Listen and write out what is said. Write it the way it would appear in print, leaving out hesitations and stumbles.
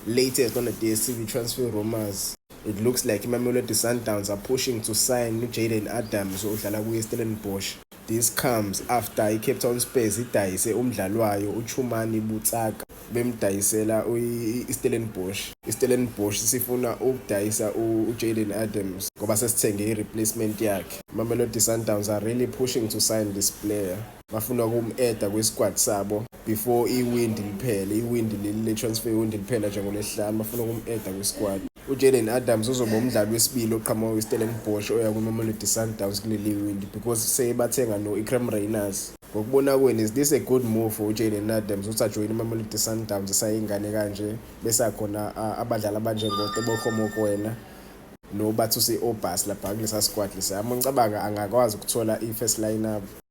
Latest on the DStv transfer rumors, it looks like Mamelodi Sundowns are pushing to sign Jayden Adams odlala kuye-Stellenbosch. This comes after iCape Town Spurs idayise umdlali wayo uChumani Butsaka bemdayisela iStellenbosch. iStellenbosch sifuna ukudayisa uJayden Adams ngoba sesithenge i-replacement yakhe. Mamelodi Sundowns are really pushing to sign this player. Bafuna ukum-add kwisquad sabo before iwindi liphele. Iwindi leli le-transfer iwindi liphela njengoLwesihlanu, bafuna ukum-add kwisquad. uJayden Adams uzoba umdlali wesibili oqhamuka kwiStellenbosch oya kwiMamelodi Sundowns kuleli windi because sebathenga no-Ikram Reyners. Ngokubona kweni, is this a good move for uJayden Adams ukuthi ajoyine iMamelodi Sundowns esayingane kanje bese khona abadlali abanjengoTebo Kgomokwena noBathuse Obhasi lapha kulesa squad lesa? Ngicabanga angakwazi ukuthola i-first line up.